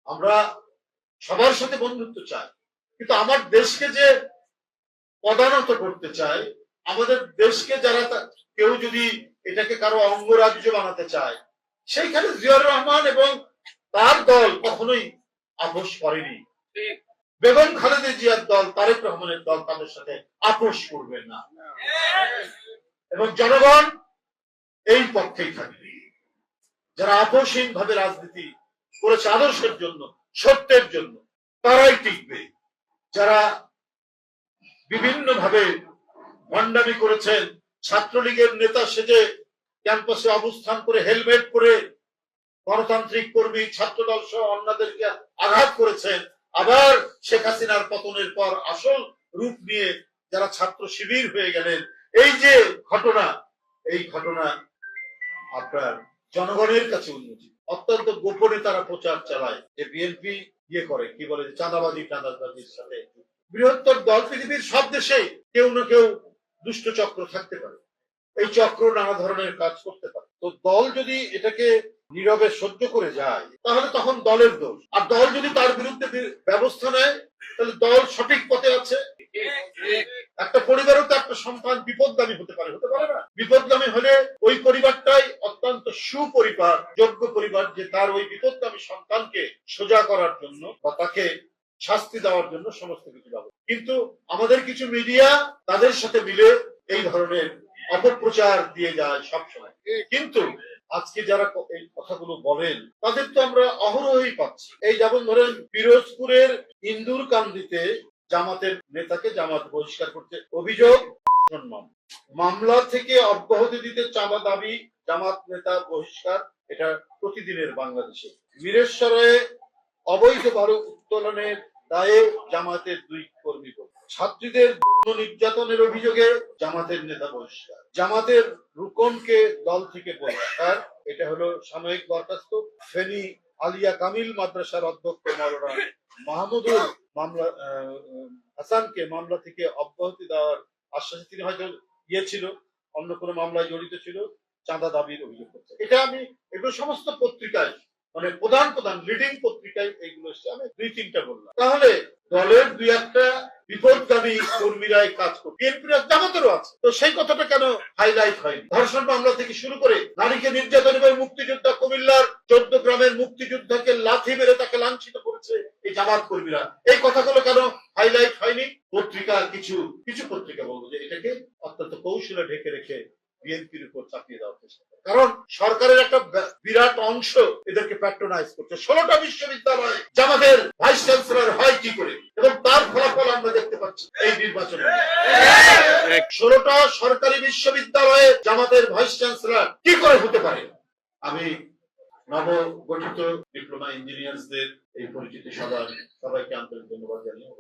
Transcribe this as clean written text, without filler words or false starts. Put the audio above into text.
আমরা সবার সাথে বন্ধুত্ব চাই, কিন্তু আমার দেশকে যে পদানত করতে চায়, আমাদের দেশকে যারা কেউ যদি এটাকে কারো অঙ্গরাজ্য বানাতে চায়, সেইখানে জিয়াউর রহমান এবং তার দল কখনোই আপোষ করেনি। বেগম খালেদা জিয়ার দল, তারেক রহমানের দল তাদের সাথে আপোষ করবে না, এবং জনগণ এই পক্ষেই থাকবে। যারা আপোষহীন ভাবে রাজনীতি করেছে আদর্শের জন্য, সত্যের জন্য, তারাই টিকবে। যারা বিভিন্ন ভাবে ভণ্ডামি করেছেন, ছাত্রলীগের নেতা সেজে ক্যাম্পাসে অবস্থান করে হেলমেট পরে গণতান্ত্রিক কর্মী, ছাত্রদল সহ অন্যদেরকে আঘাত করেছেন, আবার শেখ হাসিনার পতনের পর আসল রূপ নিয়ে যারা ছাত্র শিবির হয়ে গেলেন, এই যে ঘটনা, এই ঘটনা আপনার জনগণের কাছে উন্মোচিত। অত্যন্ত গোপনে তারা প্রচার চালায় যে বিএনপি করে কি বলে চাঁদাবাজির সাথে। বৃহত্তর দল পৃথিবীর সব দেশে কেউ না কেউ দুষ্ট চক্র থাকতে পারে, এই চক্র নানা ধরনের কাজ করতে পারে। তো দল যদি এটাকে নীরবে সহ্য করে যায়, তাহলে তখন দলের দোষ। আর দল যদি তার বিরুদ্ধে ব্যবস্থা নেয়, তাহলে দল সঠিক পথে আছে। একটা পরিবারও তো একটা সন্তান বিপদগামী হতে পারে, হতে পারে না? বিপদগামী হলে ওই পরিবারটাই অত্যন্ত সুপরিবার, যোগ্য পরিবার, যে তার ওই বিপদগামী সন্তানকে সোজা করার জন্য বা তাকে শাস্তি দেওয়ার জন্য সমস্ত কিছু ব্যবস্থা। কিন্তু আমাদের কিছু মিডিয়া তাদের সাথে মিলে এই ধরনের অপপ্রচার দিয়ে যায় সবসময়। কিন্তু আজকে যারা এই কথাগুলো বলেন, তাদের তো আমরা অহরহই পাচ্ছি। এই যেমন ধরেন পিরোজপুরের ইন্দুরকান্দিতে জামাতের নেতাকে জামাত বহিষ্কার করতে অভিযোগ, মামলা থেকে অব্যাহতি দিতে চাঁদা দাবি, জামাত নেতা বহিষ্কার। এটা প্রতিদিনের বাংলাদেশে। বীরেশ্বরে অবৈধ বারু উত্তোলনের দায়ে জামাতের 2 কর্মী, ছাত্রীদের যৌন নির্যাতনের অভিযোগে জামাতের নেতা বহিষ্কার, জামাতের রুকনকে দল থেকে বহিষ্কার। এটা হলো সাময়িক বরখাস্ত। ফেনী আলিয়া কামিল মাদ্রাসার অধ্যক্ষ মাওলানা মাহমুদুল হাসানকে মামলা থেকে অব্যাহতি দেওয়ার আশ্বাসে, তিনি হয়তো ছিল অন্য কোনো মামলায় জড়িত ছিল, চাঁদা দাবির অভিযোগ করছে। এটা আমি এগুলো সমস্ত পত্রিকায়, মানে প্রধান লিডিং পত্রিকায় এগুলো এসছে। আমি 2-3টা বললাম। তাহলে দলের 2-1টা বিপদগামী কর্মীরাই কাজ করবে, বিএনপির জামাতেরও আছে। তো সেই কথাটা কেন হাইলাইট হয়নি? ধর্ষণ মামলা থেকে শুরু করে নারীকে নির্যাতন এবং মুক্তিযোদ্ধা, কুমিল্লার 14 গ্রামের মুক্তিযোদ্ধাকে লাথি মেরে তাকে লাঞ্ছিত করেছে এই জামাত কর্মীরা, এই কথাগুলো কেন হাইলাইট হয়নি? পত্রিকা কিছু পত্রিকা বলবো যে এটাকে অত্যন্ত কৌশলে ঢেকে রেখে বিএনপির উপর চাপিয়ে দেওয়ার চেষ্টা করে। কারণ সরকারের একটা বিরাট অংশ এদেরকে প্যাট্রোনাইজ করছে। 16টা বিশ্ববিদ্যালয় জামাতের ভাইস চ্যান্সেলর হয় কি করে, এবং তার ফলাফল আমরা দেখতে পাচ্ছি এই নির্বাচনে। 16টা সরকারি বিশ্ববিদ্যালয়ে জামাতের ভাইস চ্যান্সেলর কি করে হতে পারে? আমি নবগঠিত ডিপ্লোমা ইঞ্জিনিয়ারদের এই পরিচিতি সভায় সবাইকে আন্তরিক ধন্যবাদ জানিয়ে